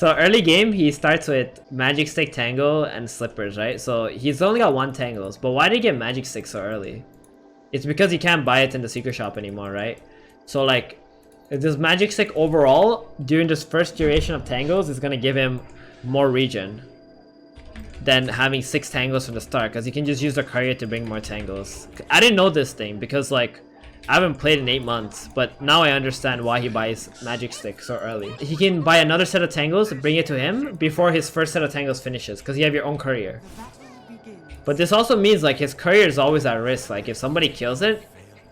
So early game, he starts with Magic Stick, Tango, and Slippers, right? So he's only got 1 Tangos, but why did he get Magic Stick so early? It's because he can't buy it in the secret shop anymore, right? So like, this Magic Stick overall, during this first duration of Tangos, is gonna give him more regen than having 6 Tangos from the start, because he can just use the courier to bring more Tangos. I didn't know this thing, because like, I haven't played in 8 months, but now I understand why he buys Magic Stick so early. He can buy another set of Tangos, bring it to him before his first set of Tangos finishes, because you have your own courier. But this also means like his courier is always at risk. Like if somebody kills it,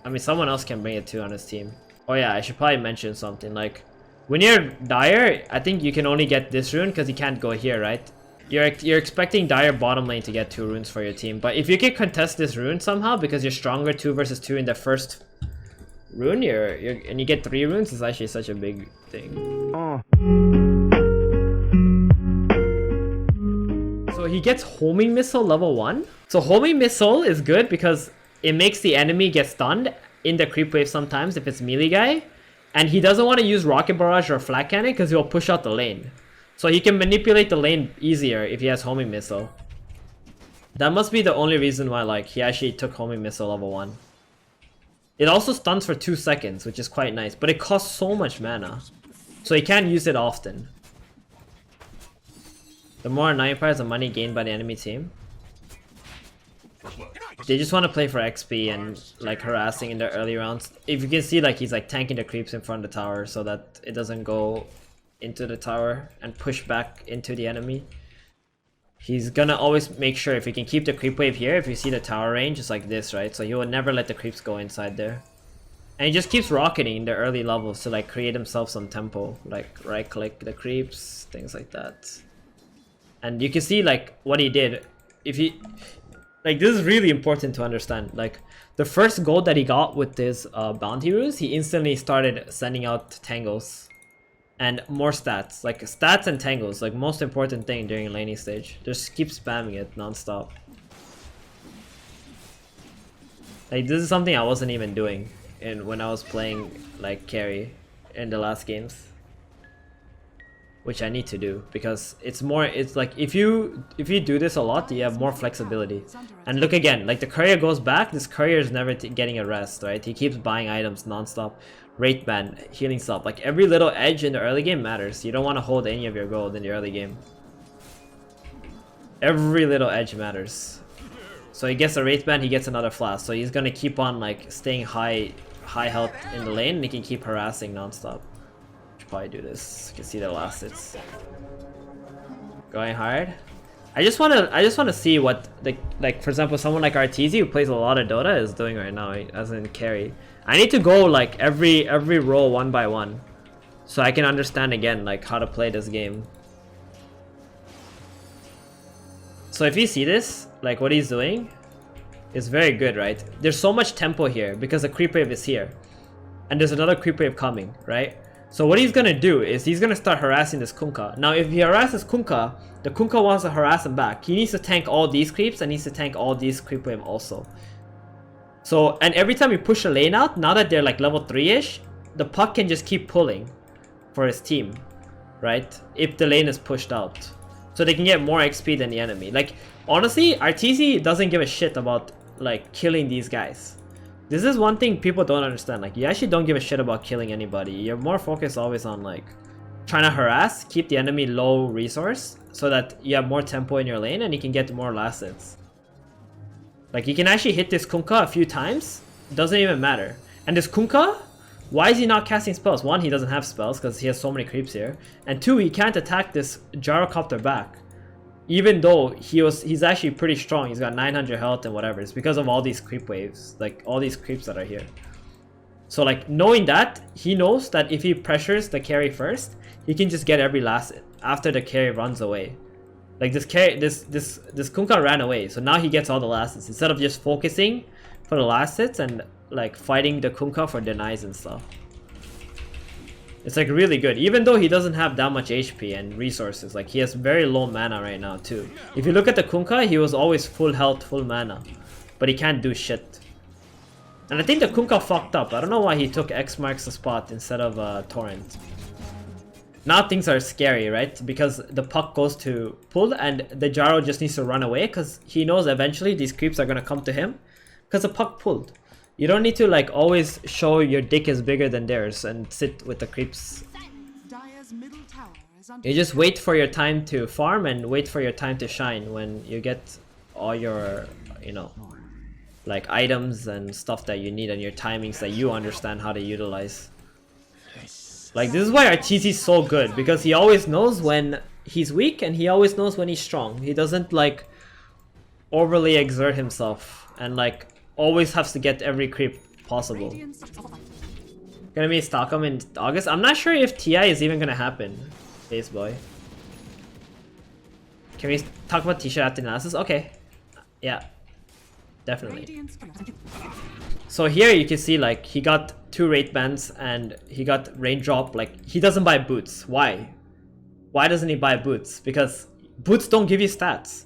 I mean someone else can bring it too on his team. Oh yeah, I should probably mention something. Like when you're Dire, I think you can only get this rune because you can't go here, right? You're expecting Dire bottom lane to get 2 runes for your team, but if you can contest this rune somehow because you're stronger 2 versus 2 in the first rune, and you get 3 runes, is actually such a big thing. So he gets homing missile level 1. So homing missile is good because it makes the enemy get stunned in the creep wave sometimes if it's melee guy, and he doesn't want to use rocket barrage or flat cannon because he'll push out the lane. So he can manipulate the lane easier if he has homing missile. That must be the only reason why like he actually took homing missile level 1. It also stuns for 2 seconds, which is quite nice, but it costs so much mana, so he can't use it often. The more annoying part is the money gained by the enemy team. They just want to play for XP and like harassing in the early rounds. If you can see, like he's like tanking the creeps in front of the tower so that it doesn't go into the tower and push back into the enemy. He's gonna always make sure if he can keep the creep wave here, if you see the tower range, it's like this, right? So he will never let the creeps go inside there. And he just keeps rocketing in the early levels to like create himself some tempo, like right click the creeps, things like that. And you can see like what he did. If he, like this is really important to understand. Like the first gold that he got with his bounty runes, he instantly started sending out tangos. And more stats, like stats and tangos, like most important thing during laning stage. Just keep spamming it non-stop. Like this is something I wasn't even doing when I was playing like carry in the last games, which I need to do because it's like if you do this a lot, you have more flexibility. And look again, like the courier goes back, this courier is never getting a rest, right? He keeps buying items non-stop. Wraith Band, healing stuff, like every little edge in the early game matters. You don't want to hold any of your gold in the early game. Every little edge matters. So he gets a Wraith Band, he gets another flask. So he's gonna keep on like staying high health in the lane, and he can keep harassing non-stop. Should probably do this. You can see the last hits. Going hard. I just wanna see what the, like for example someone like ARTEEZY who plays a lot of Dota is doing right now as in carry. I need to go like every role 1 by 1 so I can understand again like how to play this game. So if you see this, like what he's doing is very good, right? There's so much tempo here because the creep wave is here and there's another creep wave coming, right? So what he's gonna do is he's gonna start harassing this Kunkka. Now if he harasses Kunkka, the Kunkka wants to harass him back. He needs to tank all these creeps and needs to tank all these creep wave also. So, and every time you push a lane out, now that they're like level 3-ish, the puck can just keep pulling for his team, right? If the lane is pushed out. So they can get more XP than the enemy. Like, honestly, ARTEEZY doesn't give a shit about like killing these guys. This is one thing people don't understand. Like, you actually don't give a shit about killing anybody. You're more focused always on like trying to harass, keep the enemy low resource so that you have more tempo in your lane and you can get more last hits. Like you can actually hit this Kunkka a few times, doesn't even matter. And this Kunkka, why is he not casting spells? 1, he doesn't have spells because he has so many creeps here. And 2, he can't attack this gyrocopter back. Even though he's actually pretty strong, he's got 900 health and whatever. It's because of all these creep waves, like all these creeps that are here. So like knowing that, he knows that if he pressures the carry first, he can just get every last hit after the carry runs away. Like this Kunkka ran away, so now he gets all the last hits instead of just focusing for the last hits and like fighting the Kunkka for denies and stuff. It's like really good, even though he doesn't have that much HP and resources. Like he has very low mana right now too. If you look at the Kunkka, he was always full health, full mana, but he can't do shit. And I think the Kunkka fucked up. I don't know why he took X marks the spot instead of Torrent. Now things are scary, right? Because the puck goes to pull and the Gyro just needs to run away because he knows eventually these creeps are gonna come to him because the puck pulled. You don't need to like always show your dick is bigger than theirs and sit with the creeps. You just wait for your time to farm and wait for your time to shine when you get all your, you know, like items and stuff that you need and your timings that you understand how to utilize. Like this is why ARTEEZY is so good, because he always knows when he's weak and he always knows when he's strong. He doesn't like overly exert himself and like always has to get every creep possible. Gonna be Stockholm in August. I'm not sure if TI is even gonna happen. Face boy. Can we talk about t-shirt after analysis? Okay. Yeah. Definitely. So here you can see like he got 2 rate bands and he got raindrop. Like he doesn't buy boots. Why? Why doesn't he buy boots? Because boots don't give you stats,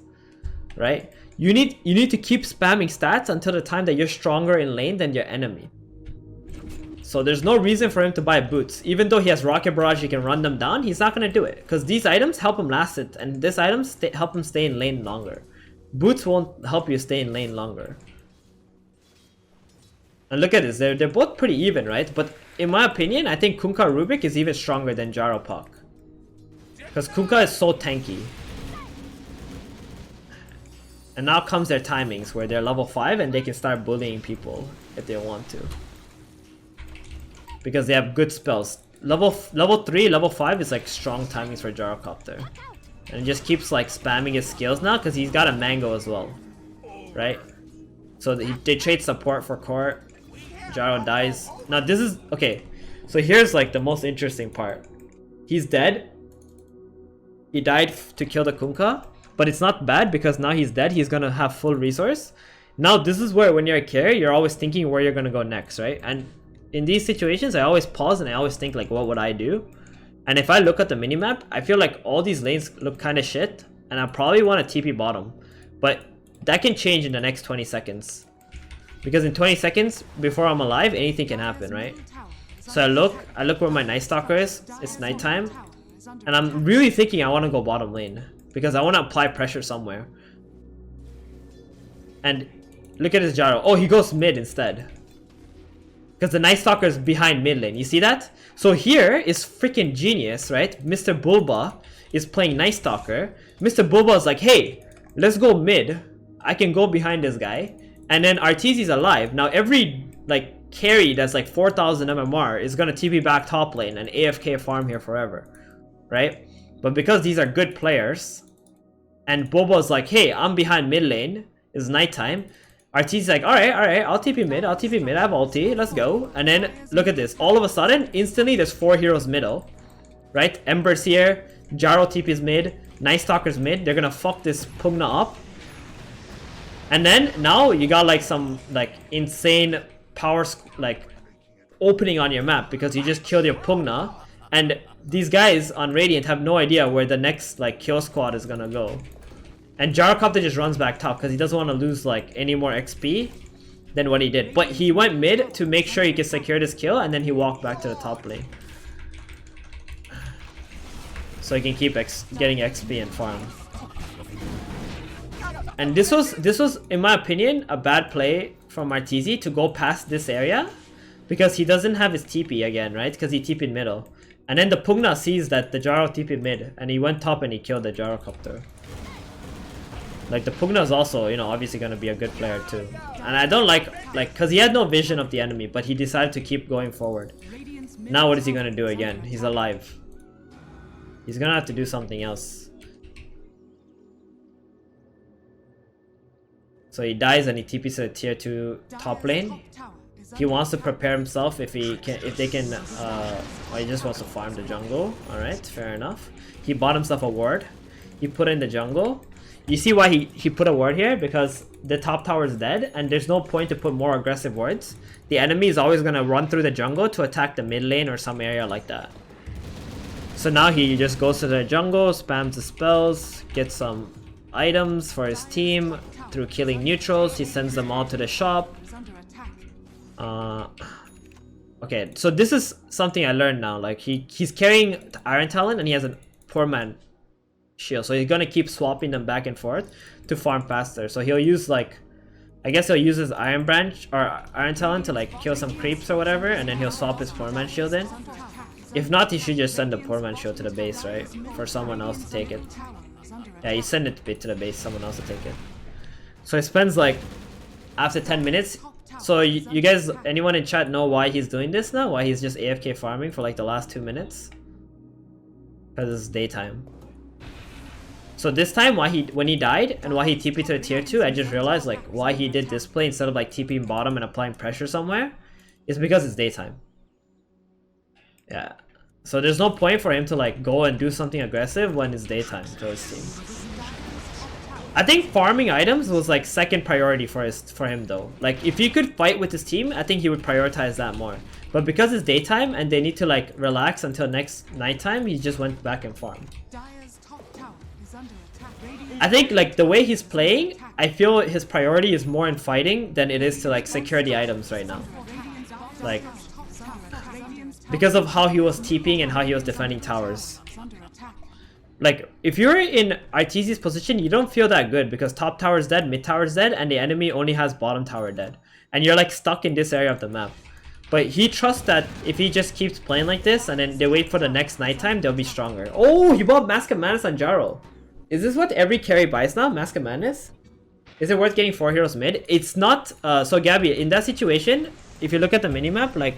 right? You need to keep spamming stats until the time that you're stronger in lane than your enemy. So there's no reason for him to buy boots. Even though he has rocket barrage, he can run them down. He's not gonna do it because these items help him last it, and these items help him stay in lane longer. Boots won't help you stay in lane longer. And look at this, they're both pretty even, right? But in my opinion, I think Kunkka Rubik is even stronger than GYRO Puck. Because Kunkka is so tanky. And now comes their timings where they're level 5 and they can start bullying people if they want to. Because they have good spells. Level 3, level 5 is like strong timings for Gyrocopter. And he just keeps like spamming his skills now because he's got a mango as well. Right? So they trade support for court. Gyro dies. Now this is... Okay. So here's like the most interesting part. He's dead. He died to kill the Kunkka. But it's not bad because now he's dead. He's gonna have full resource. Now this is where when you're a carry, you're always thinking where you're gonna go next, right? And in these situations, I always pause and I always think like, what would I do? And if I look at the minimap, I feel like all these lanes look kind of shit. And I probably want to TP bottom. But that can change in the next 20 seconds. Because in 20 seconds, before I'm alive, anything can happen, right? So I look where my Night Stalker is. It's nighttime. And I'm really thinking I want to go bottom lane. Because I want to apply pressure somewhere. And look at his Gyro. Oh, he goes mid instead. Because the Night Stalker is behind mid lane. You see that? So here is freaking genius, right? Mr. Bulba is playing Night Stalker. Mr. Bulba is like, hey, let's go mid. I can go behind this guy. And then ARTEEZY is alive. Now every like carry that's like 4,000 MMR is going to TP back top lane and AFK farm here forever. Right? But because these are good players, and Boba is like, hey, I'm behind mid lane, it's nighttime, ARTEEZY's like, alright, I'll TP mid, I have ulti, let's go. And then, look at this, all of a sudden, instantly there's 4 heroes middle, right? Ember's here, GYRO TP's mid, Night Stalker's mid, they're gonna fuck this Pugna up. And then, now you got like some, like, insane power, like, opening on your map, because you just killed your Pugna, and these guys on Radiant have no idea where the next like kill squad is gonna go. And Gyrocopter just runs back top because he doesn't want to lose like any more XP than what he did. But he went mid to make sure he can secure this kill, and then he walked back to the top lane. So he can keep getting XP and farm. And this was in my opinion a bad play from ARTEEZY to go past this area, because he doesn't have his TP again, right? Because he TP'd middle. And then the Pugna sees that the Gyro TP'd mid, and he went top and he killed the Gyrocopter. Like the Pugna is also, you know, obviously gonna be a good player too. And I don't like, cause he had no vision of the enemy, but he decided to keep going forward. Now what is he gonna do again? He's alive. He's gonna have to do something else. So he dies and he TPs to the tier 2 top lane. He wants to prepare himself if they can, or he just wants to farm the jungle. Alright, fair enough. He bought himself a ward. He put in the jungle. You see why he put a ward here? Because the top tower is dead and there's no point to put more aggressive wards. The enemy is always going to run through the jungle to attack the mid lane or some area like that. So now he just goes to the jungle, spams the spells, gets some items for his team through killing neutrals. He sends them all to the shop. Okay, so this is something I learned now. Like he's carrying Iron Talon and he has a poor man shield, so he's gonna keep swapping them back and forth to farm faster. So he'll use like, I guess he'll use his Iron Branch or Iron Talon to like kill some creeps or whatever, and then he'll swap his poor man shield in. If not, he should just send the poor man shield to the base, right? For someone else to take it. Yeah, you send it to the base, someone else to take it. So he spends like, after 10 minutes. So you guys, anyone in chat know why he's doing this now? Why he's just AFK farming for like the last 2 minutes? Because it's daytime. So this time, when he died and why he TP'd to the tier 2, I just realized like why he did this play instead of like TPing bottom and applying pressure somewhere is because it's daytime. Yeah. So there's no point for him to like go and do something aggressive when it's daytime for his team. I think farming items was like second priority for him though. Like if he could fight with his team, I think he would prioritize that more. But because it's daytime and they need to like relax until next nighttime, he just went back and farmed. I think like the way he's playing, I feel his priority is more in fighting than it is to like secure the items right now. Like because of how he was TPing and how he was defending towers. Like, if you're in ARTEEZY's position, you don't feel that good because top tower is dead, mid tower is dead, and the enemy only has bottom tower dead. And you're like stuck in this area of the map. But he trusts that if he just keeps playing like this and then they wait for the next nighttime, they'll be stronger. Oh, he bought Mask of Madness on GYRO. Is this what every carry buys now, Mask of Madness? Is it worth getting 4 heroes mid? It's not. So Gabby, in that situation, if you look at the minimap, like,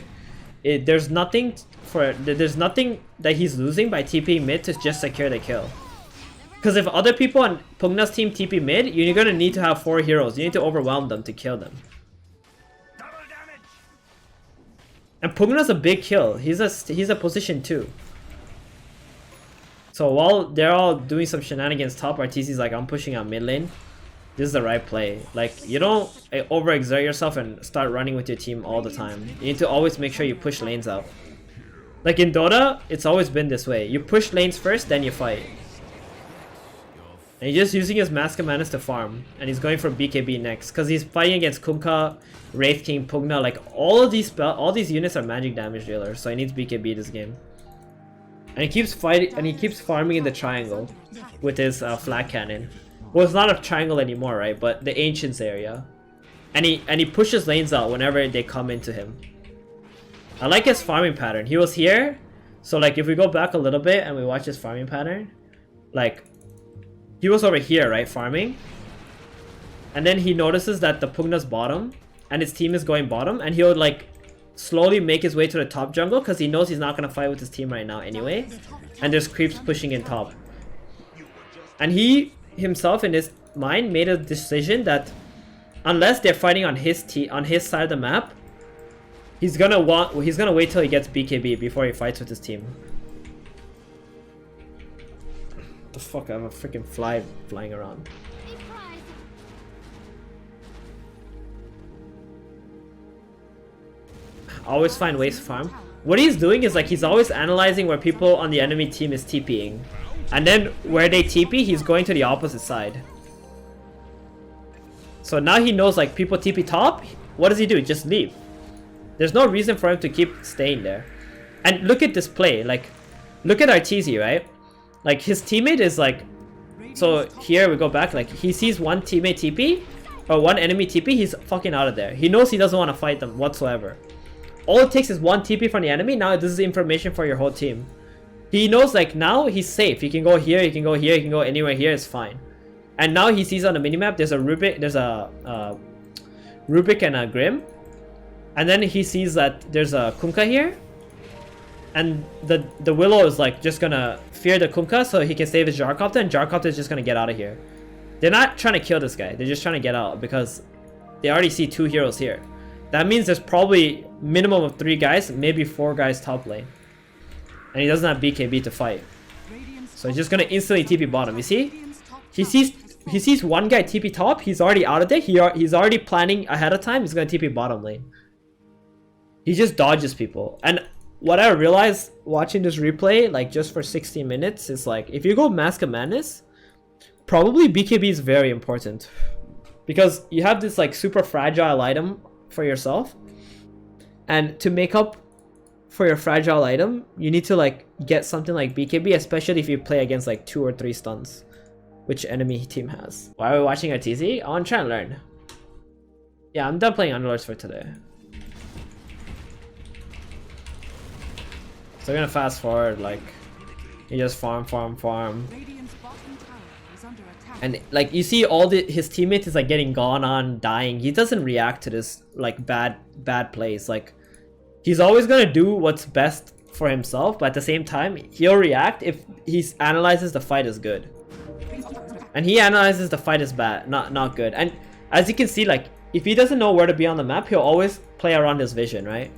there's nothing that he's losing by TPing mid to just secure the kill. Because if other people on Pugna's team TP mid, you're gonna need to have 4 heroes. You need to overwhelm them to kill them. And Pugna's a big kill. He's a position 2. So while they're all doing some shenanigans top, ARTEEZY's like, I'm pushing out mid lane. This is the right play. Like, you don't overexert yourself and start running with your team all the time. You need to always make sure you push lanes out. Like in Dota, it's always been this way. You push lanes first, then you fight. And he's just using his Mask of Madness to farm. And he's going for BKB next. Because he's fighting against Kunkka, Wraith King, Pugna. Like, all these units are magic damage dealers. So he needs BKB this game. And he keeps fighting, and he keeps farming in the triangle with his flat cannon. Well, it's not a triangle anymore, right? But the Ancients area. And he pushes lanes out whenever they come into him. I like his farming pattern. He was here. So like if we go back a little bit and we watch his farming pattern. Like he was over here, right? Farming. And then he notices that the Pugna's bottom. And his team is going bottom. And he'll like slowly make his way to the top jungle. Because he knows he's not going to fight with his team right now anyway. And there's creeps pushing in top. And he himself in his mind made a decision that unless they're fighting on his side of the map, he's gonna wait till he gets BKB before he fights with his team. What the fuck? I have a freaking fly flying around. Always find ways to farm. What he's doing is like he's always analyzing where people on the enemy team is TPing. And then where they TP, he's going to the opposite side. So now he knows like people TP top. What does he do? Just leave. There's no reason for him to keep staying there. And look at this play. Like, look at ARTEEZY, right? Like his teammate is like, so here we go back. Like he sees one teammate TP or one enemy TP. He's fucking out of there. He knows he doesn't want to fight them whatsoever. All it takes is one TP from the enemy. Now this is information for your whole team. He knows like now he's safe. He can go here, he can go here, he can go anywhere here, it's fine. And now he sees on the minimap there's a Rubik, Rubik and a Grim. And then he sees that there's a Kunkka here. And the Willow is like just gonna fear the Kunkka so he can save his Jarcopter, and Jarcopter is just gonna get out of here. They're not trying to kill this guy, they're just trying to get out because they already see 2 heroes here. That means there's probably minimum of 3 guys, maybe 4 guys top lane. And he doesn't have BKB to fight. So he's just gonna instantly TP bottom. You see? He sees one guy TP top. He's already out of there. He's already planning ahead of time. He's gonna TP bottom lane. He just dodges people. And what I realized watching this replay, like just for 60 minutes, is like if you go Mask of Madness, probably BKB is very important. Because you have this like super fragile item for yourself. And to make up for your fragile item, you need to like get something like BKB, especially if you play against like 2 or 3 stuns, which enemy team has. Why are we watching ARTEEZY? I want to try and learn. Yeah, I'm done playing Underlords for today. So we're gonna fast forward, like, you just farm. And like you see all his teammates is like getting gone on, dying. He doesn't react to this like bad plays. Like he's always gonna do what's best for himself, but at the same time he'll react if he analyzes the fight as good. And he analyzes the fight as bad, not good. And as you can see, like if he doesn't know where to be on the map, he'll always play around his vision, right?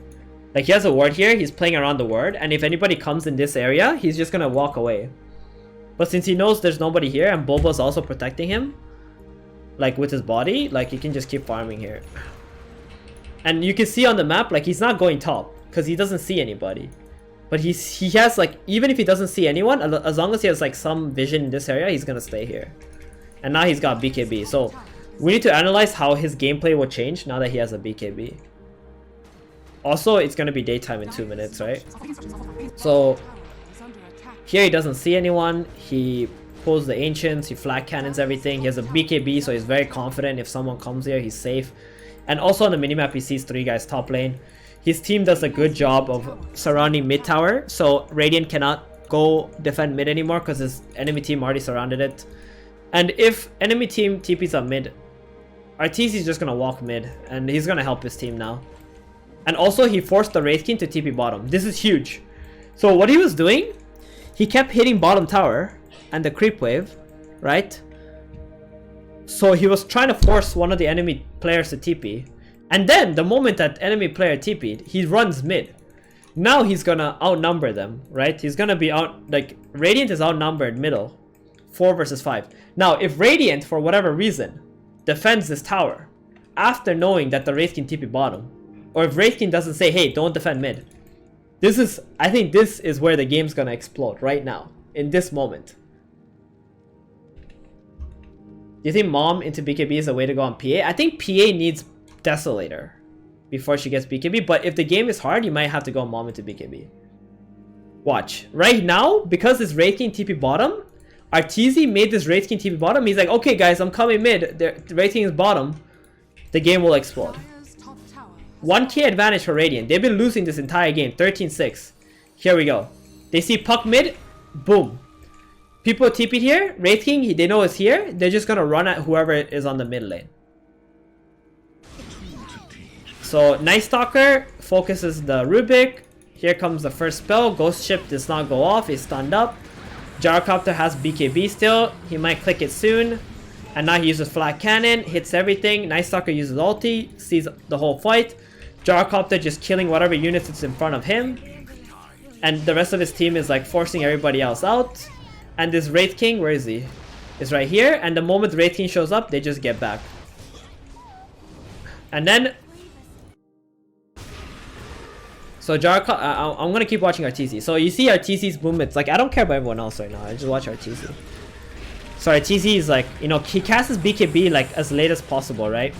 Like he has a ward here, he's playing around the ward, and if anybody comes in this area, he's just gonna walk away. But since he knows there's nobody here and Boba's also protecting him, like with his body, like he can just keep farming here. And you can see on the map, like he's not going top because he doesn't see anybody. But he has like, even if he doesn't see anyone, as long as he has like some vision in this area, he's gonna stay here. And now he's got BKB. So we need to analyze how his gameplay will change now that he has a BKB. Also, it's gonna be daytime in 2 minutes, right? So here he doesn't see anyone, he pulls the ancients, he flag cannons everything, he has a BKB, so he's very confident if someone comes here, he's safe. And also on the minimap he sees 3 guys top lane. His team does a good job of surrounding mid tower, so Radiant cannot go defend mid anymore because his enemy team already surrounded it. And if enemy team TPs up mid, ARTEEZY is just gonna walk mid, and he's gonna help his team now. And also he forced the Wraith King to TP bottom. This is huge. So what he was doing, he kept hitting bottom tower and the creep wave, right? So he was trying to force one of the enemy players to TP. And then the moment that enemy player TP'd, he runs mid. Now he's gonna outnumber them, right? He's gonna be out, like Radiant is outnumbered middle, 4 versus 5. Now if Radiant for whatever reason defends this tower after knowing that the Wraith can TP bottom, or if Wraith King doesn't say, hey, don't defend mid, I think this is where the game's gonna explode right now, in this moment. Do you think Mom into BKB is a way to go on PA? I think PA needs Desolator before she gets BKB, but if the game is hard, you might have to go Mom into BKB. Watch. Right now, because this Wraith King TP bottom, ARTEEZY made this Wraith King TP bottom. He's like, okay guys, I'm coming mid. The Wraith King is bottom. The game will explode. 1k advantage for Radiant. They've been losing this entire game. 13-6. Here we go. They see Puck mid. Boom. People TP'd here. Wraith King, they know it's here. They're just gonna run at whoever is on the mid lane. So Night Stalker focuses the Rubik. Here comes the first spell. Ghost Ship does not go off. He's stunned up. Gyrocopter has BKB still. He might click it soon. And now he uses Flag Cannon. Hits everything. Night Stalker uses ulti. Sees the whole fight. Gyrocopter just killing whatever units is in front of him. And the rest of his team is like forcing everybody else out. And this Wraith King, where is he? Is right here. And the moment the Wraith King shows up, they just get back. And then... So Gyrocopter, I'm gonna keep watching ARTEEZY. So you see ARTEEZY's movements. Like, I don't care about everyone else right now. I just watch ARTEEZY. So ARTEEZY is like, you know, he casts his BKB like as late as possible, right?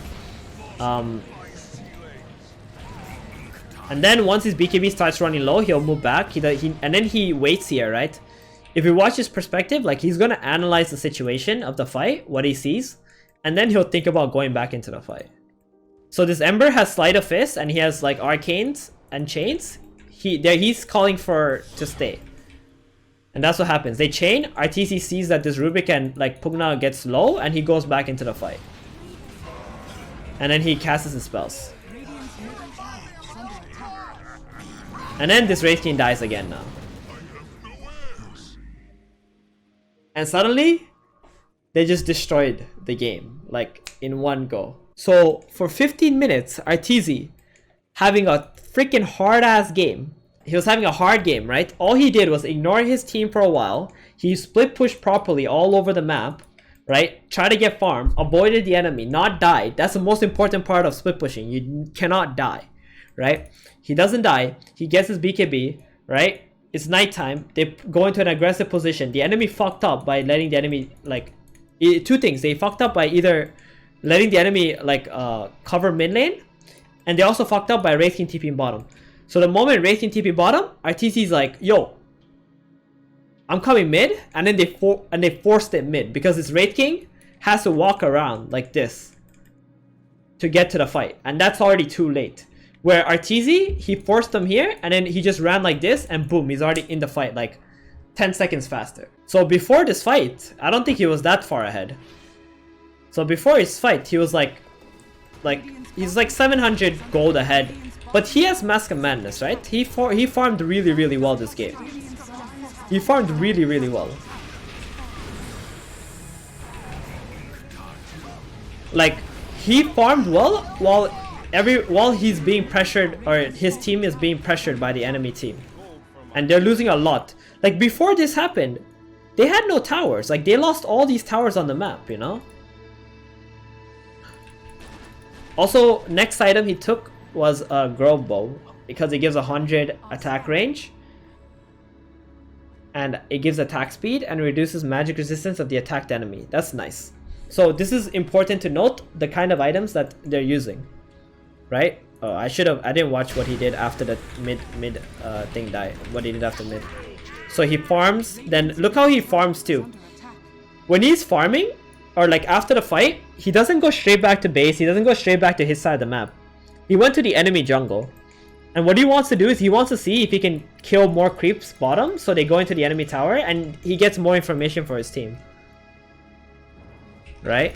And then once his BKB starts running low, he'll move back. And then he waits here, right? If you watch his perspective, like he's gonna analyze the situation of the fight, what he sees, and then he'll think about going back into the fight. So this Ember has Sleight of Fist, and he has like Arcanes and Chains. He's calling for to stay. And that's what happens. They chain. ARTEEZY sees that this Rubik and like Pugna gets low, and he goes back into the fight. And then he casts his spells. And then this Wraith King dies again now. And suddenly, they just destroyed the game, like in one go. So for 15 minutes, ARTEEZY having a freaking hard ass game. He was having a hard game, right? All he did was ignore his team for a while. He split pushed properly all over the map, right? Try to get farm, avoided the enemy, not die. That's the most important part of split pushing. You cannot die, right? He doesn't die. He gets his BKB, right? It's nighttime. They go into an aggressive position. The enemy fucked up by letting the enemy, like, two things. They fucked up by either letting the enemy, like, cover mid lane, and they also fucked up by Wraith King TPing bottom. So the moment Wraith King TP bottom, ARTEEZY's like, yo, I'm coming mid, and then they forced it mid because this Wraith King has to walk around like this to get to the fight, and that's already too late. Where ARTEEZY, he forced them here, and then he just ran like this, and boom, he's already in the fight like 10 seconds faster. So before this fight, I don't think he was that far ahead. So before his fight, he was like he's like 700 gold ahead. But he has Mask of Madness, right? He farmed really well this game. He farmed really well. Like, he farmed well while he's being pressured, or his team is being pressured by the enemy team. And they're losing a lot. Like, before this happened, they had no towers. Like, they lost all these towers on the map, you know? Also, next item he took was a Grove Bow, because it gives 100 attack range. And it gives attack speed and reduces magic resistance of the attacked enemy. That's nice. So this is important to note, the kind of items that they're using. Right? Oh, I didn't watch what he did after the mid thing died. What he did after mid. So he farms, then look how he farms too. When he's farming, or like after the fight, he doesn't go straight back to base, he doesn't go straight back to his side of the map. He went to the enemy jungle. And what he wants to do is he wants to see if he can kill more creeps bottom, so they go into the enemy tower, and he gets more information for his team. Right?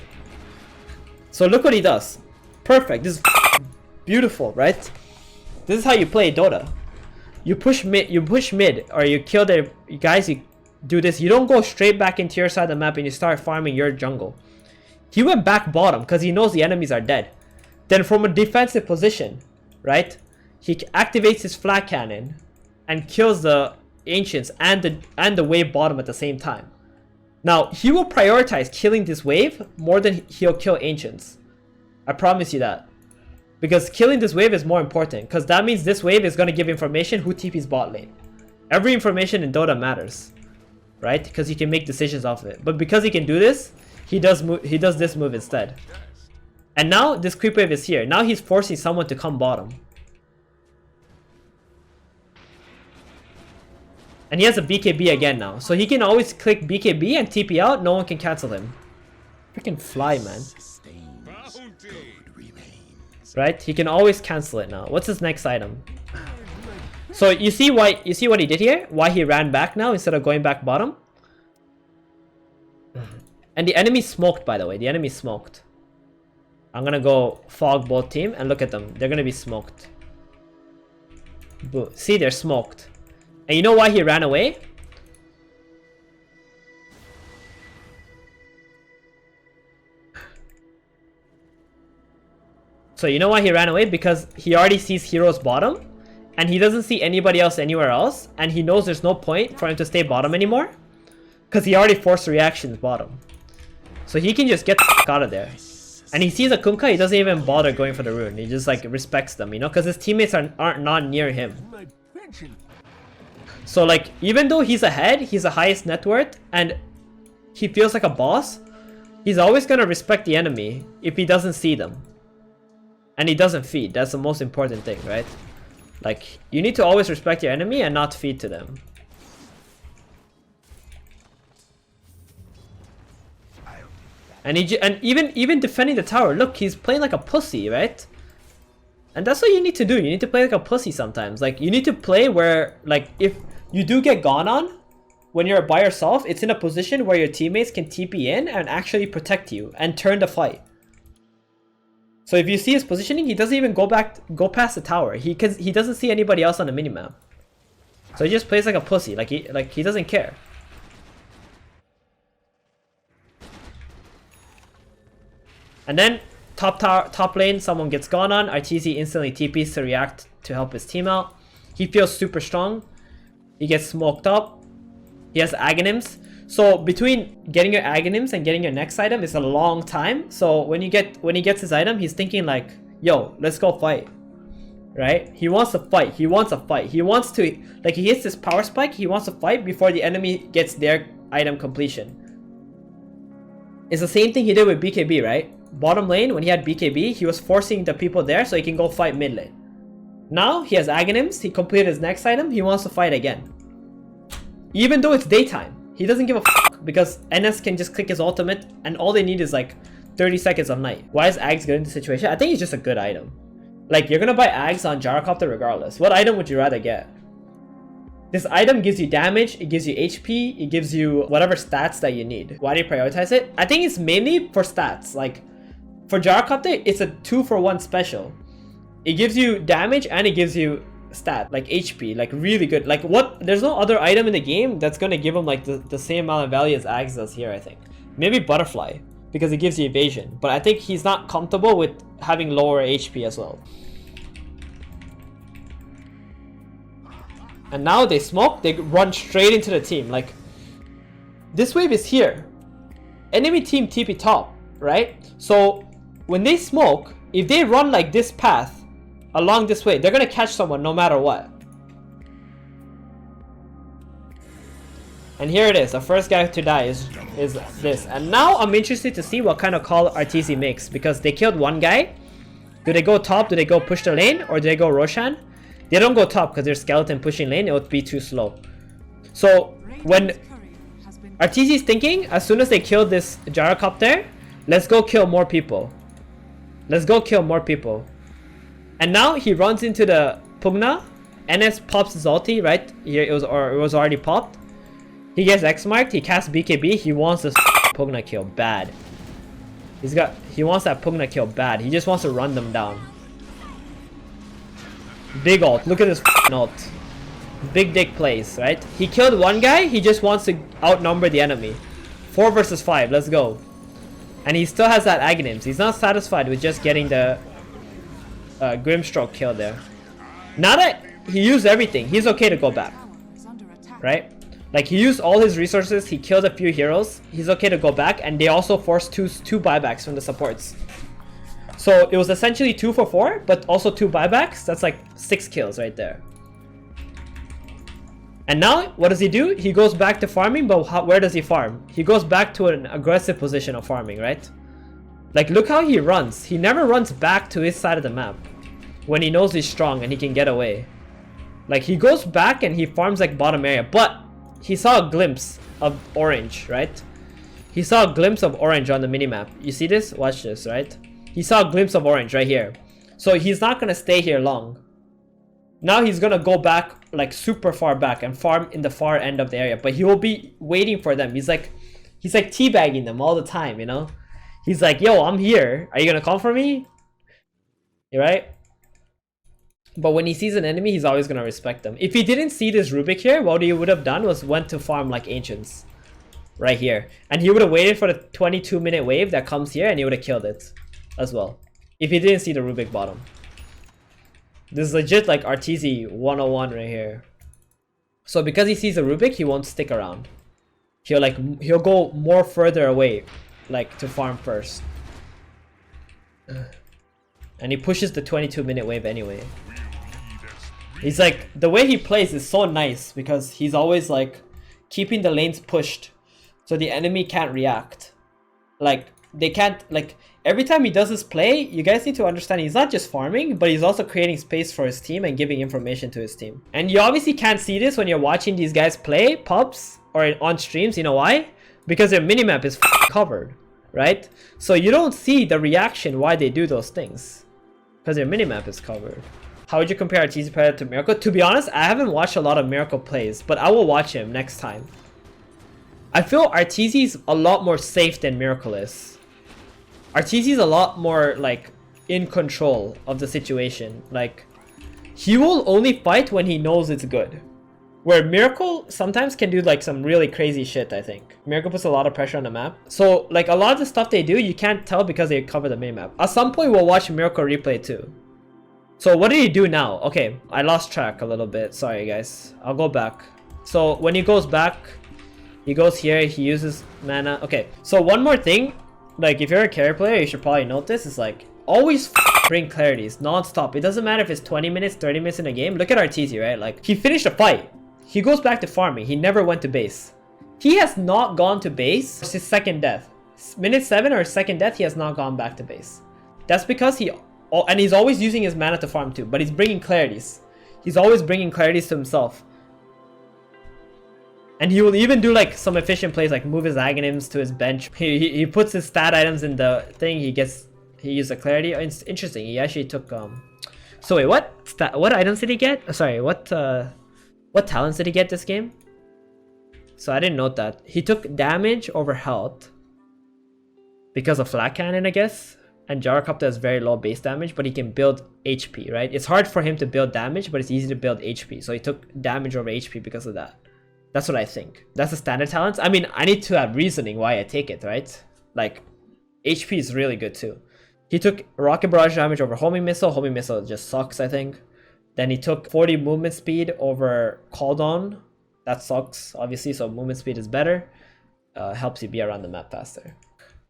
So look what he does. Perfect. This is beautiful, right? This is how you play Dota. You push mid, or you kill their guys, you do this. You don't go straight back into your side of the map and you start farming your jungle. He went back bottom because he knows the enemies are dead. Then from a defensive position, right? He activates his flat cannon and kills the ancients and the wave bottom at the same time. Now, he will prioritize killing this wave more than he'll kill ancients. I promise you that. Because killing this wave is more important, because that means this wave is going to give information who TP's bot lane. Every information in Dota matters, right? Because he can make decisions off of it. But because he can do this, he does this move instead. And now this creep wave is here. Now he's forcing someone to come bottom. And he has a BKB again now. So he can always click BKB and TP out. No one can cancel him. Freaking fly, man. Right? He can always cancel it now. What's his next item? So you see what he did here? Why he ran back now instead of going back bottom? And the enemy smoked, by the way. The enemy smoked. I'm gonna go fog both team and look at them. They're gonna be smoked. See, they're smoked. And you know why he ran away? So you know why he ran away? Because he already sees heroes bottom, and he doesn't see anybody else anywhere else, and he knows there's no point for him to stay bottom anymore, because he already forced reactions bottom. So he can just get the fuck out of there. And he sees a Kunkka, he doesn't even bother going for the rune. He just like respects them, you know, because his teammates aren't not near him. So like, even though he's ahead, he's the highest net worth, and he feels like a boss, he's always gonna respect the enemy if he doesn't see them. And he doesn't feed. That's the most important thing, right? Like, you need to always respect your enemy and not feed to them. And even defending the tower, look, he's playing like a pussy, right? And that's what you need to do. You need to play like a pussy sometimes. Like, you need to play where, like, if you do get gone on, when you're by yourself, it's in a position where your teammates can TP in and actually protect you and turn the fight. So if you see his positioning, he doesn't even go past the tower. He doesn't see anybody else on the minimap. So he just plays like a pussy. Like he doesn't care. And then top lane, someone gets gone on. ARTEEZY instantly TPs to react to help his team out. He feels super strong. He gets smoked up. He has Aghanims. So between getting your Aghanims and getting your next item is a long time. So when he gets his item, he's thinking like, yo, let's go fight. Right? He wants to fight. He wants a fight. He wants to, like, he hits this power spike, he wants to fight before the enemy gets their item completion. It's the same thing he did with BKB, right? Bottom lane, when he had BKB, he was forcing the people there so he can go fight mid lane. Now he has Aghanims, he completed his next item, he wants to fight again. Even though it's daytime, he doesn't give a fuck because NS can just click his ultimate and all they need is like 30 seconds of night. Why is Ags good in this situation? I think it's just a good item. Like, you're gonna buy Ags on Gyrocopter regardless. What item would you rather get? This item gives you damage, it gives you HP, it gives you whatever stats that you need. Why do you prioritize it? I think it's mainly for stats. Like, for Gyrocopter, it's a 2-for-1 special. It gives you damage and it gives you stat, like HP, like really good. Like what, there's no other item in the game that's gonna give him like the same amount of value as Ags does here, I think. Maybe Butterfly, because it gives you evasion. But I think he's not comfortable with having lower HP as well. And now they smoke, they run straight into the team. Like, this wave is here. Enemy team TP top, right? So when they smoke, if they run like this path, along this way, they're gonna catch someone no matter what. And here it is, the first guy to die is this. And now I'm interested to see what kind of call ARTEEZY makes, because they killed one guy. Do they go top, do they go push the lane, or do they go Roshan? They don't go top because they're skeleton pushing lane, it would be too slow. So when ARTEEZY is thinking, as soon as they kill this Gyrocopter, let's go kill more people. Let's go kill more people. And now he runs into the Pugna. NS pops his ulti, right? Here it was already popped. He gets X marked, he casts BKB, he wants this Pugna kill bad. He wants that Pugna kill bad. He just wants to run them down. Big ult, look at this ult. Big dick plays, right? He killed one guy, he just wants to outnumber the enemy. 4 versus 5, let's go. And he still has that Aghanims. He's not satisfied with just getting the Grimstroke kill there. Now that he used everything, he's okay to go back, right? Like, he used all his resources, he killed a few heroes, he's okay to go back, and they also forced two buybacks from the supports. So it was essentially 2 for 4, but also 2 buybacks. That's like 6 kills right there. And now what does he do? He goes back to farming, but where does he farm? He goes back to an aggressive position of farming, right? Like, look how he runs. He never runs back to his side of the map when he knows he's strong and he can get away. Like, he goes back and he farms like bottom area, but he saw a glimpse of orange, right? He saw a glimpse of orange on the minimap. You see this? Watch this, right? He saw a glimpse of orange right here. So he's not gonna stay here long. Now he's gonna go back, like super far back, and farm in the far end of the area. But he will be waiting for them. He's like teabagging them all the time, you know? He's like, yo, I'm here. Are you gonna come for me? Right? But when he sees an enemy, he's always gonna respect them. If he didn't see this Rubik here, what he would have done was went to farm like Ancients. Right here. And he would have waited for the 22-minute wave that comes here, and he would have killed it as well. If he didn't see the Rubik bottom. This is legit like ARTEEZY 101 right here. So because he sees the Rubik, he won't stick around. He'll go more further away, like to farm first. And he pushes the 22-minute wave anyway. He's like, the way he plays is so nice because he's always like keeping the lanes pushed so the enemy can't react. Like, they can't, like, every time he does this play, you guys need to understand he's not just farming, but he's also creating space for his team and giving information to his team. And you obviously can't see this when you're watching these guys play pubs or on streams. You know why? Because their minimap is covered, right? So you don't see the reaction why they do those things because their minimap is covered. How would you compare ARTEEZY player to Miracle? To be honest, I haven't watched a lot of Miracle plays, but I will watch him next time. I feel ARTEEZY is a lot more safe than Miracle is. ARTEEZY is a lot more like in control of the situation. Like, he will only fight when he knows it's good. Where Miracle sometimes can do like some really crazy shit, I think. Miracle puts a lot of pressure on the map. So like a lot of the stuff they do, you can't tell because they cover the main map. At some point we'll watch Miracle replay too. So what did he do now? Okay, I lost track a little bit. Sorry guys. I'll go back. So when he goes back, he goes here, he uses mana. Okay, so one more thing. Like, if you're a carry player, you should probably note this. Is like, always bring clarities non-stop. It doesn't matter if it's 20 minutes, 30 minutes in a game. Look at ARTEEZY, right? Like, he finished a fight. He goes back to farming. He never went to base. He has not gone to base. It's his second death. Minute 7 or second death, he has not gone back to base. That's because he Oh, and he's always using his mana to farm too, but he's bringing clarities. He's always bringing clarities to himself. And he will even do like some efficient plays, like move his Aghanims to his bench. He puts his stat items in the thing. He used a clarity. It's interesting. He actually took So wait, what items did he get? Sorry, what talents did he get this game? So I didn't note that. He took damage over health because of Flat Cannon, I guess. And Gyrocopter has very low base damage, but he can build HP, right? It's hard for him to build damage, but it's easy to build HP. So he took damage over HP because of that. That's what I think. That's the standard talents. I mean, I need to have reasoning why I take it, right? Like, HP is really good too. He took Rocket Barrage damage over Homing Missile. Homing Missile just sucks, I think. Then he took 40 movement speed over Cooldown. That sucks, obviously, so movement speed is better. Helps you be around the map faster.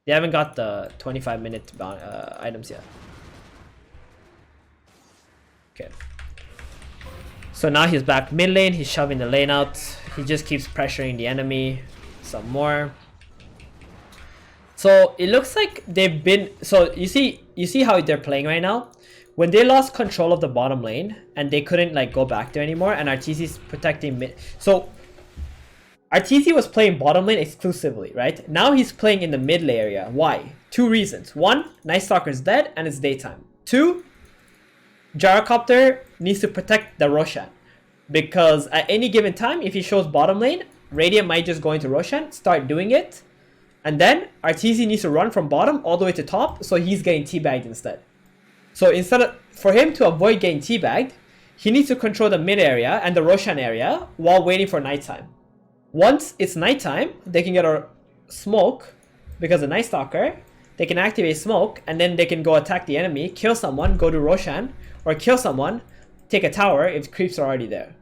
They haven't got the 25-minute items yet. Okay. So now he's back mid lane. He's shoving the lane out. He just keeps pressuring the enemy some more. So it looks like they've been... So you see how they're playing right now? When they lost control of the bottom lane and they couldn't like go back there anymore, and ARTEEZY's protecting mid. So ARTEEZY was playing bottom lane exclusively, right? Now he's playing in the mid lane area. Why? Two reasons. One, Night Stalker's dead and it's daytime. Two, Gyrocopter needs to protect the Roshan. Because at any given time, if he shows bottom lane, Radiant might just go into Roshan, start doing it. And then ARTEEZY needs to run from bottom all the way to top, so he's getting teabagged instead. So for him to avoid getting teabagged, he needs to control the mid area and the Roshan area while waiting for nighttime. Once it's nighttime, they can get a smoke because of Night Stalker. They can activate smoke and then they can go attack the enemy, kill someone, go to Roshan, or kill someone, take a tower if creeps are already there.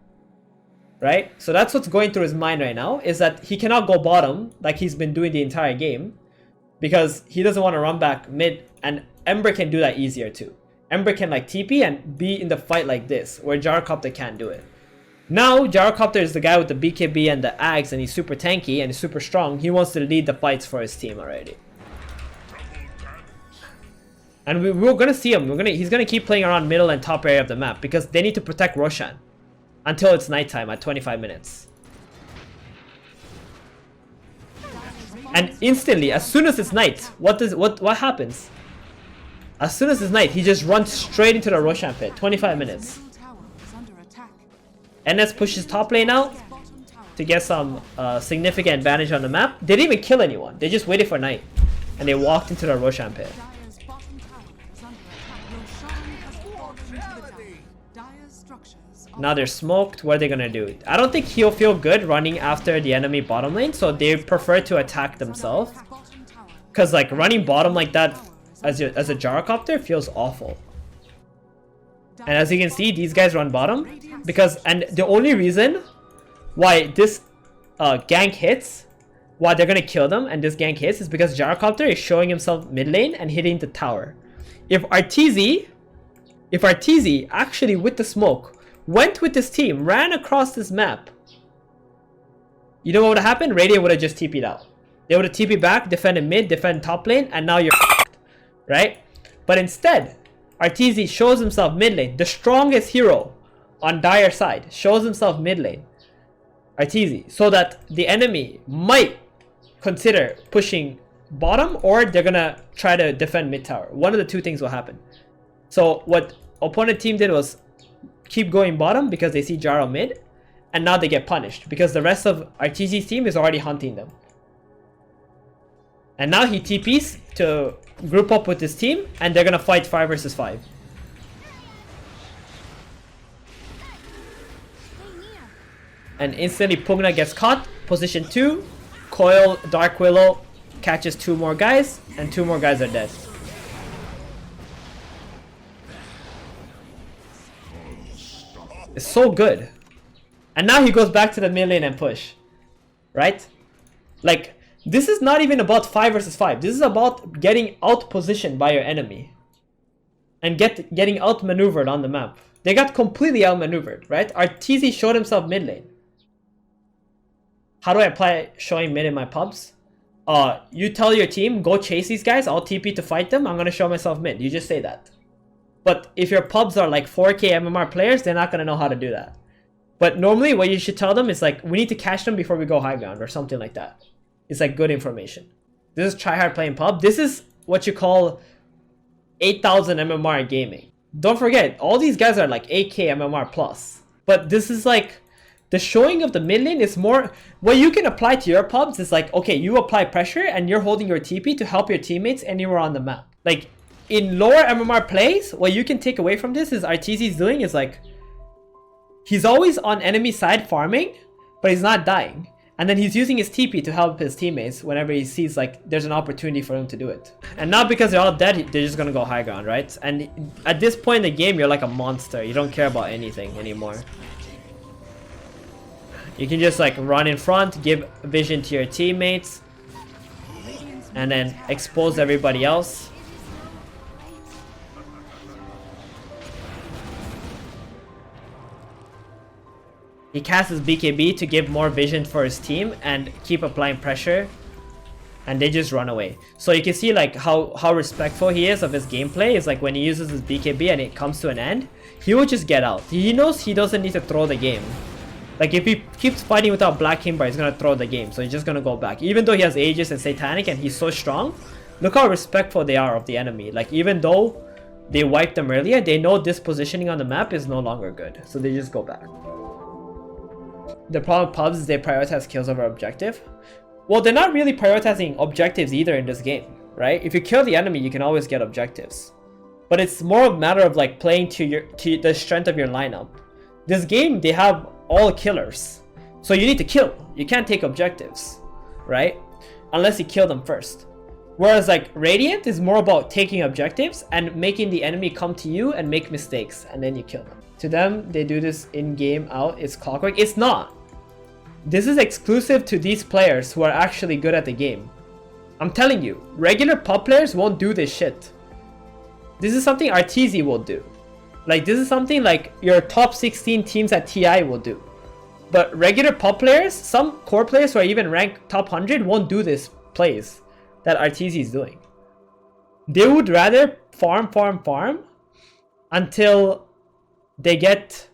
Right? So that's what's going through his mind right now, is that he cannot go bottom like he's been doing the entire game because he doesn't want to run back mid, and Ember can do that easier too. Ember can like TP and be in the fight like this, where Gyrocopter can't do it. Now, Gyrocopter is the guy with the BKB and the Axe, and he's super tanky and he's super strong. He wants to lead the fights for his team already. And we're gonna see him. He's gonna keep playing around middle and top area of the map because they need to protect Roshan until it's nighttime at 25 minutes. And instantly, as soon as it's night, what happens? As soon as it's night, he just runs straight into the Roshan pit. 25 minutes. NS pushes top lane out to get some significant advantage on the map. They didn't even kill anyone. They just waited for night. And they walked into the Roshan pit. Now they're smoked. What are they gonna do? I don't think he'll feel good running after the enemy bottom lane, so they prefer to attack themselves. Because like running bottom like that as a Gyrocopter feels awful. And as you can see, these guys run bottom and the only reason why this gank hits, why they're gonna kill them and this gank hits, is because Gyrocopter is showing himself mid lane and hitting the tower. If ARTEEZY actually with the smoke went with this team, ran across this map, you know what would have happened? Radiant would have just TP'd out. They would have TP'd back, defended mid, defend top lane, and now you're right? But instead, ARTEEZY shows himself mid lane, the strongest hero on Dire side, shows himself mid lane, ARTEEZY, so that the enemy might consider pushing bottom, or they're gonna try to defend mid tower. One of the two things will happen. So what opponent team did was keep going bottom because they see Gyro mid, and now they get punished because the rest of ARTEEZY's team is already hunting them. And now he TPs to group up with his team, and they're gonna fight 5 versus 5. And instantly Pugna gets caught, position 2, Coil, Dark Willow catches 2 more guys, and 2 more guys are dead. It's so good. And now he goes back to the mid lane and push. Right? Like, this is not even about 5 versus 5. This is about getting out-positioned by your enemy. And getting out-maneuvered on the map. They got completely out-maneuvered, right? ARTEEZY showed himself mid lane. How do I apply showing mid in my pubs? You tell your team, go chase these guys, I'll TP to fight them, I'm gonna show myself mid. You just say that. But if your pubs are like 4K MMR players, they're not gonna know how to do that. But normally what you should tell them is like, we need to catch them before we go high ground or something like that. It's like good information. This is tryhard playing pub. This is what you call 8,000 MMR in gaming. Don't forget, all these guys are like 8K MMR plus. But this is like, the showing of the mid lane is more, what you can apply to your pubs is like, okay, you apply pressure and you're holding your TP to help your teammates anywhere on the map. Like, in lower MMR plays, what you can take away from this is ARTEEZY's doing is like, he's always on enemy side farming, but he's not dying. And then he's using his TP to help his teammates whenever he sees like there's an opportunity for him to do it. And not because they're all dead, they're just gonna go high ground, right? And at this point in the game, you're like a monster. You don't care about anything anymore. You can just like run in front, give vision to your teammates, and then expose everybody else. He casts his BKB to give more vision for his team and keep applying pressure, and they just run away. So you can see like how respectful he is of his gameplay. Is like when he uses his BKB and it comes to an end, he will just get out. He knows he doesn't need to throw the game. Like if he keeps fighting without Black Kimber, he's gonna throw the game. So he's just gonna go back. Even though he has Aegis and Satanic and he's so strong, look how respectful they are of the enemy. Like even though they wiped them earlier, they know this positioning on the map is no longer good. So they just go back. The problem with pubs is they prioritize kills over objective. Well, they're not really prioritizing objectives either in this game, right? If you kill the enemy, you can always get objectives. But it's more a matter of like playing to the strength of your lineup. This game, they have all killers. So you need to kill. You can't take objectives, right? Unless you kill them first. Whereas like Radiant is more about taking objectives and making the enemy come to you and make mistakes, and then you kill them. To them, they do this in-game out. It's clockwork. It's not. This is exclusive to these players who are actually good at the game. I'm telling you, regular pub players won't do this shit. This is something ARTEEZY will do. Like this is something like your top 16 teams at TI will do. But regular pub players, some core players who are even ranked top 100 won't do this plays that ARTEEZY is doing. They would rather farm until they get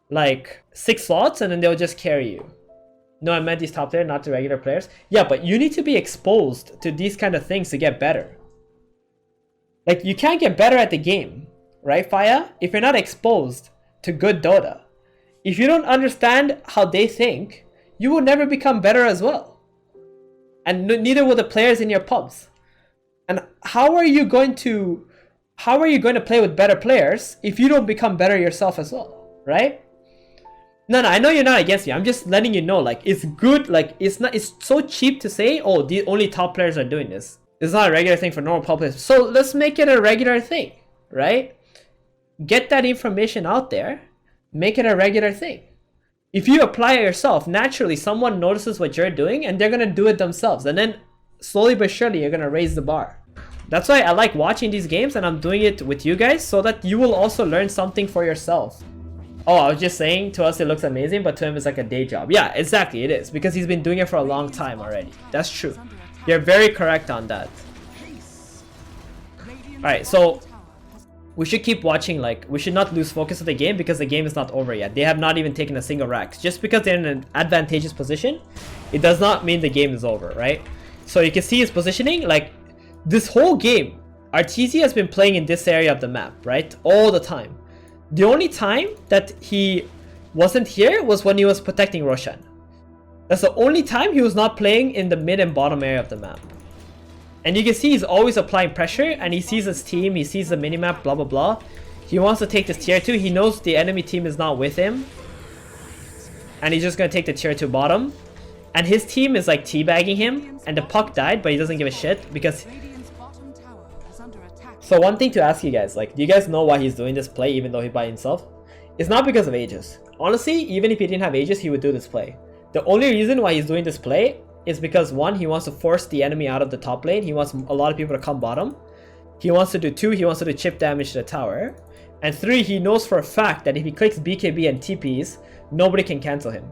like 6 slots and then they'll just carry you. No, I meant these top players, not the regular players. Yeah, but you need to be exposed to these kind of things to get better. Like, you can't get better at the game, right, Faya? If you're not exposed to good Dota. If you don't understand how they think, you will never become better as well. And neither will the players in your pubs. And how are you going to play with better players if you don't become better yourself as well, right? No, I know you're not against me. I'm just letting you know, like, it's good. Like, it's so cheap to say, oh, the only top players are doing this. It's not a regular thing for normal pub players. So let's make it a regular thing, right? Get that information out there. Make it a regular thing. If you apply it yourself, naturally someone notices what you're doing and they're going to do it themselves. And then slowly but surely, you're going to raise the bar. That's why I like watching these games and I'm doing it with you guys so that you will also learn something for yourself. Oh, I was just saying, to us it looks amazing, but to him it's like a day job. Yeah, exactly, it is. Because he's been doing it for a long time already. That's true. You're very correct on that. Alright, so we should keep watching. Like, we should not lose focus of the game because the game is not over yet. They have not even taken a single rack. Just because they're in an advantageous position, it does not mean the game is over, right? So you can see his positioning. Like, this whole game, ARTEEZY has been playing in this area of the map, right? All the time. The only time that he wasn't here was when he was protecting Roshan. That's the only time he was not playing in the mid and bottom area of the map. And you can see he's always applying pressure and he sees his team, he sees the minimap, blah blah blah. He wants to take this tier 2, he knows the enemy team is not with him. And he's just gonna take the tier 2 bottom. And his team is like teabagging him and the puck died, but he doesn't give a shit because... So one thing to ask you guys, like, do you guys know why he's doing this play even though he's by himself? It's not because of Aegis. Honestly, even if he didn't have Aegis, he would do this play. The only reason why he's doing this play is because 1, he wants to force the enemy out of the top lane. He wants a lot of people to come bottom. He wants to do 2, he wants to do chip damage to the tower. And 3, he knows for a fact that if he clicks BKB and TPs, nobody can cancel him.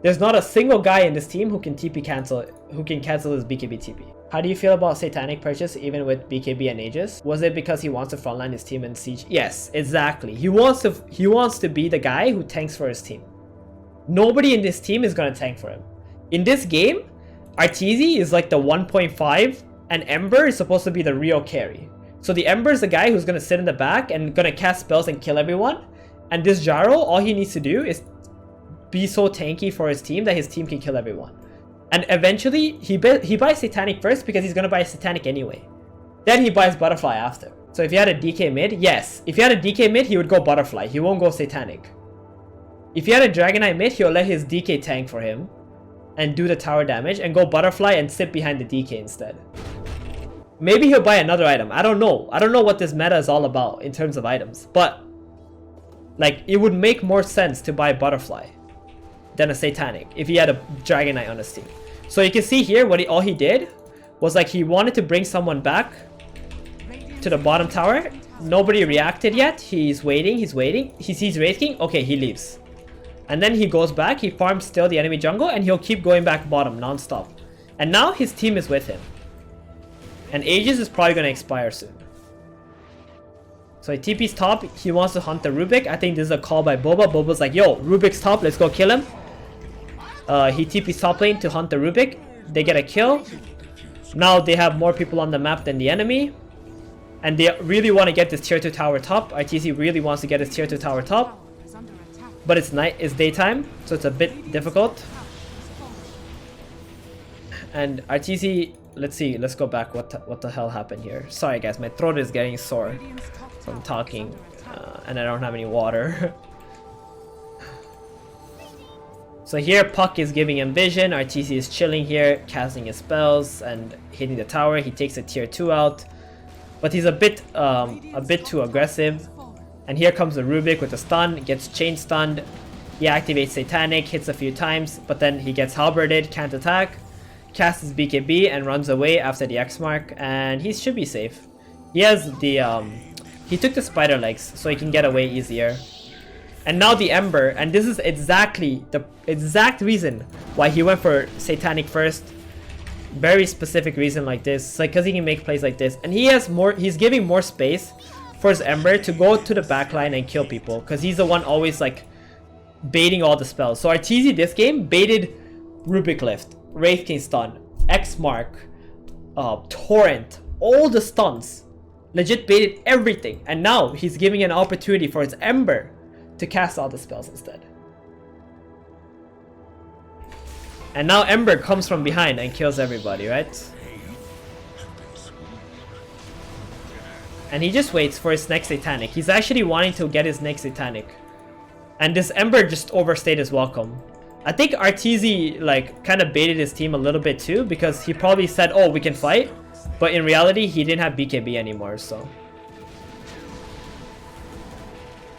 There's not a single guy in this team who can TP cancel, who can cancel his BKB TP. How do you feel about Satanic purchase even with BKB and Aegis? Was it because he wants to frontline his team in Siege? Yes, exactly. He wants to be the guy who tanks for his team. Nobody in this team is gonna tank for him. In this game, ARTEEZY is like the 1.5 and Ember is supposed to be the real carry. So the Ember is the guy who's gonna sit in the back and gonna cast spells and kill everyone. And this GYRO, all he needs to do is be so tanky for his team that his team can kill everyone. And eventually, he buys Satanic first because he's gonna buy Satanic anyway. Then he buys Butterfly after. So if he had a DK mid, yes. If he had a DK mid, he would go Butterfly. He won't go Satanic. If he had a Dragonite mid, he'll let his DK tank for him and do the tower damage and go Butterfly and sit behind the DK instead. Maybe he'll buy another item. I don't know. I don't know what this meta is all about in terms of items. But like, it would make more sense to buy Butterfly than a Satanic if he had a Dragonite on his team. So you can see here what all he did was like he wanted to bring someone back to the bottom tower. Nobody reacted yet. He's waiting. He sees Wraith King. Okay, he leaves. And then he goes back. He farms still the enemy jungle and he'll keep going back bottom non-stop. And now his team is with him. And Aegis is probably going to expire soon. So he TP's top. He wants to hunt the Rubik. I think this is a call by Boba. Boba's like, yo, Rubik's top. Let's go kill him. He TP's top lane to hunt the Rubik. They get a kill. Now they have more people on the map than the enemy. And they really want to get this tier 2 tower top. ARTEEZY really wants to get his tier 2 tower top. But it's night, it's daytime, so it's a bit difficult. And ARTEEZY, let's see, let's go back. What the hell happened here? Sorry guys, my throat is getting sore. So I'm talking and I don't have any water. So here Puck is giving him vision. ARTEEZY is chilling here, casting his spells and hitting the tower. He takes a tier 2 out. But he's a bit too aggressive. And here comes the Rubik with a stun, gets chain stunned. He activates Satanic, hits a few times, but then he gets halberded, can't attack. Casts his BKB and runs away after the X mark, and he should be safe. He has the he took the spider legs so he can get away easier. And now the Ember, and this is exactly the exact reason why he went for Satanic first. Very specific reason like this, like because he can make plays like this, and he's giving more space for his Ember to go to the backline and kill people, because he's the one always like baiting all the spells. So ARTEEZY this game baited Rubik Lift, Wraith King stun, X mark, Torrent, all the stuns, legit baited everything, and now he's giving an opportunity for his Ember to cast all the spells instead. And now Ember comes from behind and kills everybody, right? And he just waits for his next Satanic. He's actually wanting to get his next Satanic. And this Ember just overstayed his welcome. I think ARTEEZY like kind of baited his team a little bit too, because he probably said, oh, we can fight. But in reality, he didn't have BKB anymore, so.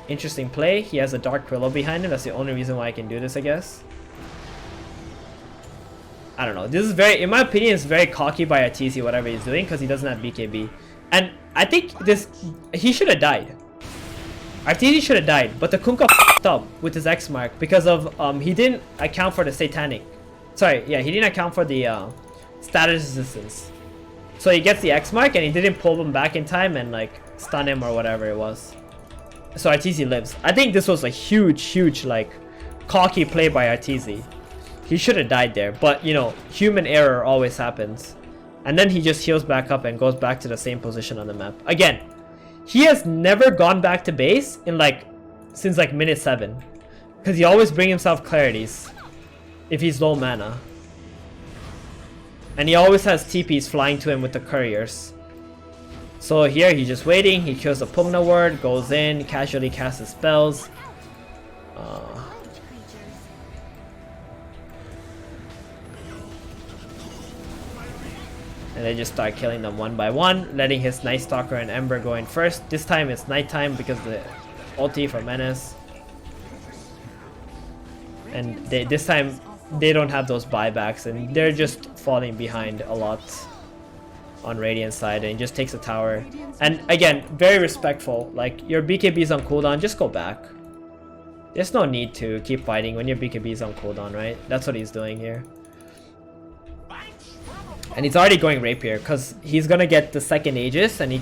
Interesting play. He has a Dark Willow behind him. That's the only reason why I can do this, I guess. I don't know. This is very, in my opinion, it's very cocky by ARTEEZY, whatever he's doing, because he doesn't have BKB. And I think he should have died. ARTEEZY should have died, but the Kunkka f***ed up with his X mark because of, he didn't account for the Satanic. Sorry, yeah, he didn't account for the status resistance. So he gets the X mark and he didn't pull him back in time and like stun him or whatever it was. So ARTEEZY lives. I think this was a huge like cocky play by ARTEEZY. He should have died there, but you know, human error always happens. And then he just heals back up and goes back to the same position on the map. Again, he has never gone back to base in like since like minute 7, because he always brings himself clarities if he's low mana. And he always has TPs flying to him with the couriers. So here he's just waiting. He kills the Pugna ward, goes in, casually casts his spells. And they just start killing them one by one, letting his Night Stalker and Ember go in first. This time it's nighttime because of the ulti for Menace. And this time they don't have those buybacks and they're just falling behind a lot on Radiant's side, and he just takes a tower. And again, very respectful. Like, your BKB is on cooldown, just go back. There's no need to keep fighting when your BKB is on cooldown, right? That's what he's doing here. And he's already going Rapier because he's gonna get the second Aegis and he's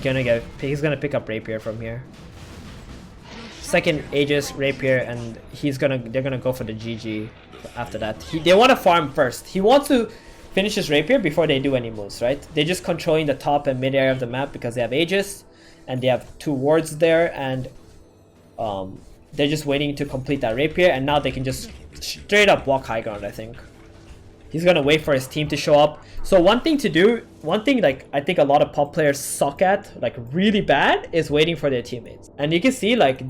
gonna pick up Rapier from here. Second Aegis, Rapier, and they're gonna go for the GG after that. They want to farm first. He wants to finish his Rapier before they do any moves, right? They're just controlling the top and mid area of the map because they have Aegis and they have 2 wards there, and they're just waiting to complete that Rapier, and now they can just straight up walk high ground, I think. He's gonna wait for his team to show up. So one thing like I think a lot of pop players suck at, like really bad, is waiting for their teammates. And you can see like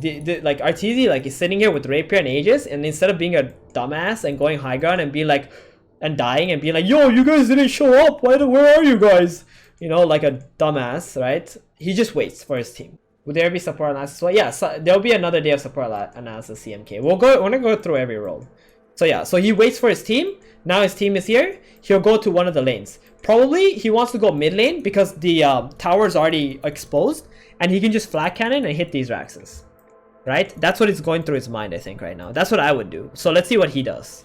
like ARTEEZY like is sitting here with Rapier and Aegis, and instead of being a dumbass and going high ground and being like and dying and being like, yo, you guys didn't show up, where are you guys? You know, like a dumbass, right? He just waits for his team. Would there be support analysis? Well, yeah, so there'll be another day of support analysis CMK. We're gonna go through every role. So yeah, so he waits for his team. Now his team is here. He'll go to one of the lanes. Probably he wants to go mid lane because the tower is already exposed, and he can just flat cannon and hit these Raxes. Right? That's what is going through his mind, I think, right now. That's what I would do. So let's see what he does.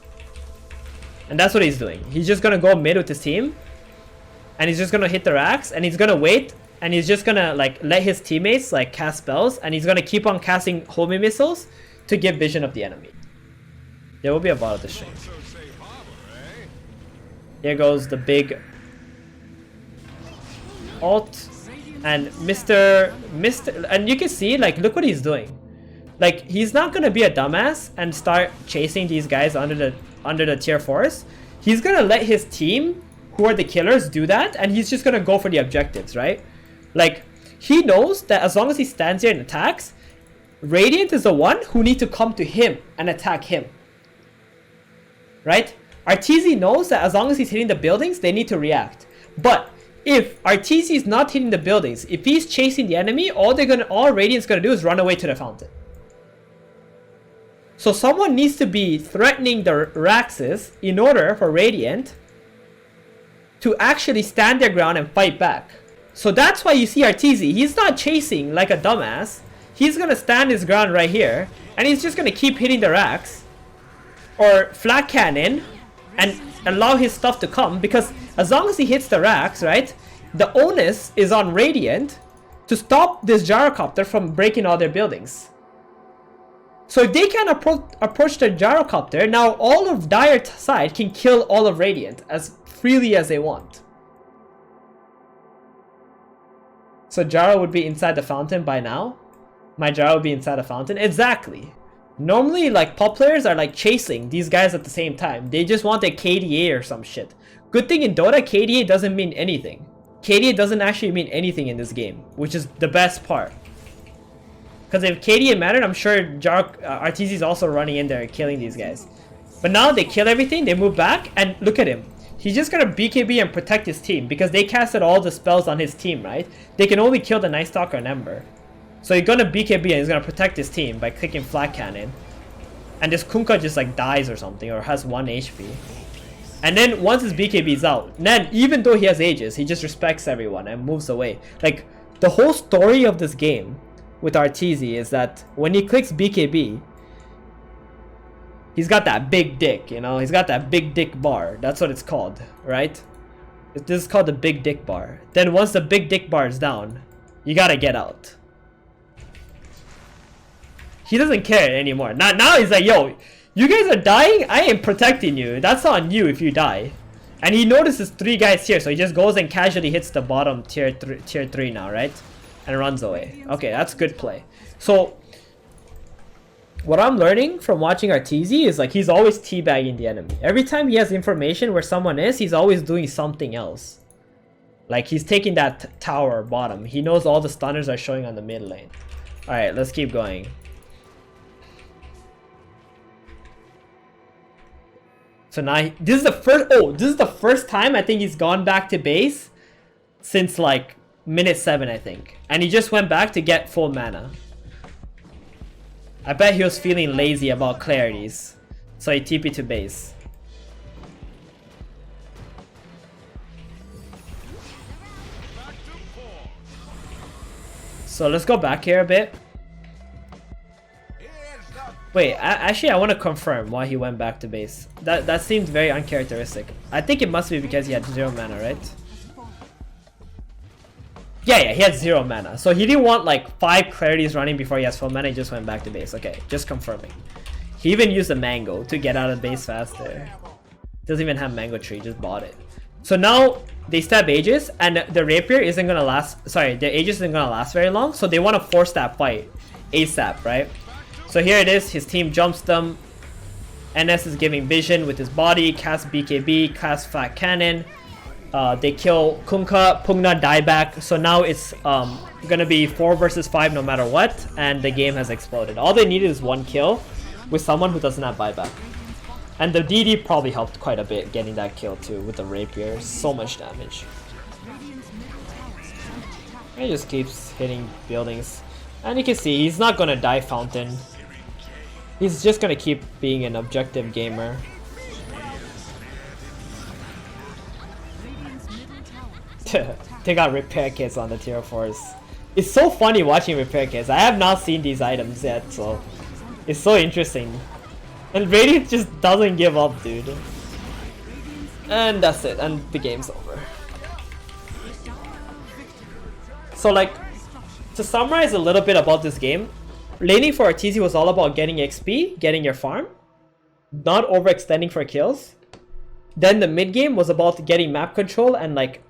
And that's what he's doing. He's just gonna go mid with his team, and he's just gonna hit the Rax, and he's gonna wait, and he's just gonna like let his teammates like cast spells, and he's gonna keep on casting homing missiles to give vision of the enemy. There will be a bot of the stream. Here goes the big ult, and Mr. And you can see, like, look what he's doing. Like, he's not gonna be a dumbass and start chasing these guys under the tier 4s. He's gonna let his team, who are the killers, do that, and he's just gonna go for the objectives, right? Like, he knows that as long as he stands here and attacks, Radiant is the one who needs to come to him and attack him. Right? ARTEEZY knows that as long as he's hitting the buildings, they need to react. But if ARTEEZY is not hitting the buildings, if he's chasing the enemy, all Radiant's gonna do is run away to the fountain. So someone needs to be threatening the Raxes in order for Radiant to actually stand their ground and fight back. So that's why you see ARTEEZY. He's not chasing like a dumbass. He's gonna stand his ground right here, and he's just gonna keep hitting the Rax or flat cannon and allow his stuff to come, because as long as he hits the Rax, right, the onus is on Radiant to stop this gyrocopter from breaking all their buildings. So if they can approach the gyrocopter, now all of Dire side can kill all of Radiant as freely as they want. So GYRO would be inside the fountain by now. My GYRO would be inside the fountain. Exactly. Normally, like, pop players are like chasing these guys at the same time. They just want a KDA or some shit. Good thing in Dota, KDA doesn't mean anything. KDA doesn't actually mean anything in this game, which is the best part. Because if KDA mattered, I'm sure ARTEEZY is also running in there and killing these guys. But now they kill everything, they move back, and look at him. He's just gonna BKB and protect his team because they casted all the spells on his team, right? They can only kill the Night Stalker and Ember. So he's gonna BKB and he's gonna protect his team by clicking flat cannon. And this Kunkka just like dies or something, or has 1 HP. And then once his BKB is out, then even though he has Aegis, he just respects everyone and moves away. Like, the whole story of this game with ARTEEZY is that when he clicks BKB, he's got that big dick, you know? He's got that big dick bar. That's what it's called, right? This is called the big dick bar. Then once the big dick bar is down, you gotta get out. He doesn't care anymore. Now he's like, yo, you guys are dying? I am protecting you. That's on you if you die. And he notices 3 guys here, so he just goes and casually hits the bottom tier 3 now, right? And runs away. Okay, that's good play. So, what I'm learning from watching ARTEEZY is like he's always teabagging the enemy. Every time he has information where someone is, he's always doing something else. Like, he's taking that tower bottom. He knows all the stunners are showing on the mid lane. Alright, let's keep going. So now, this is the first time I think he's gone back to base since like minute 7, I think. And he just went back to get full mana. I bet he was feeling lazy about clarities. So he TP'd to base. So let's go back here a bit. Wait, actually, I want to confirm why he went back to base. That seemed very uncharacteristic. I think it must be because he had 0 mana, right? Yeah, he had 0 mana. So he didn't want like 5 clarities running before he has full mana. He just went back to base. Okay, just confirming. He even used a mango to get out of base faster. Doesn't even have mango tree, just bought it. So now they stab Aegis, and the rapier isn't gonna last. Sorry, the Aegis isn't gonna last very long. So they want to force that fight ASAP, right? So here it is. His team jumps them. NS is giving vision with his body. Cast BKB, cast Flat Cannon. They kill Kunkka, Pugna die back. So now it's gonna be 4 versus 5 no matter what, and the game has exploded. All they needed is 1 kill with someone who doesn't have buyback. And the DD probably helped quite a bit getting that kill too with the rapier. So much damage. He just keeps hitting buildings. And you can see he's not gonna die fountain. He's just gonna keep being an objective gamer. They got repair kits on the tier 4s. It's so funny watching repair kits. I have not seen these items yet, so it's so interesting. And Radiant just doesn't give up, dude. And that's it, and the game's over. So like, to summarize a little bit about this game, laning for ARTEEZY was all about getting XP, getting your farm, not overextending for kills. Then the mid game was about getting map control, and like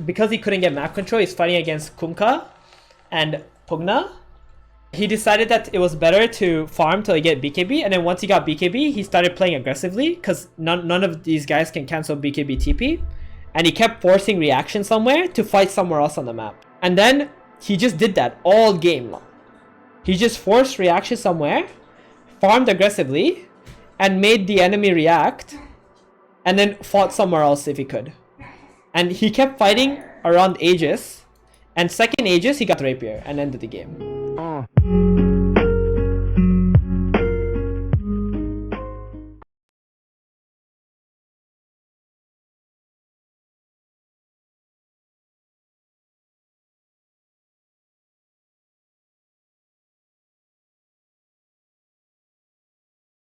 because he couldn't get map control, he's fighting against Kunkka and Pugna. He decided that it was better to farm till he get BKB, and then once he got BKB, he started playing aggressively because none of these guys can cancel BKB TP, and he kept forcing reaction somewhere to fight somewhere else on the map. And then he just did that all game long. He just forced reaction somewhere, farmed aggressively, and made the enemy react, and then fought somewhere else if he could. And he kept fighting around Aegis, and second Aegis he got Rapier and ended the game.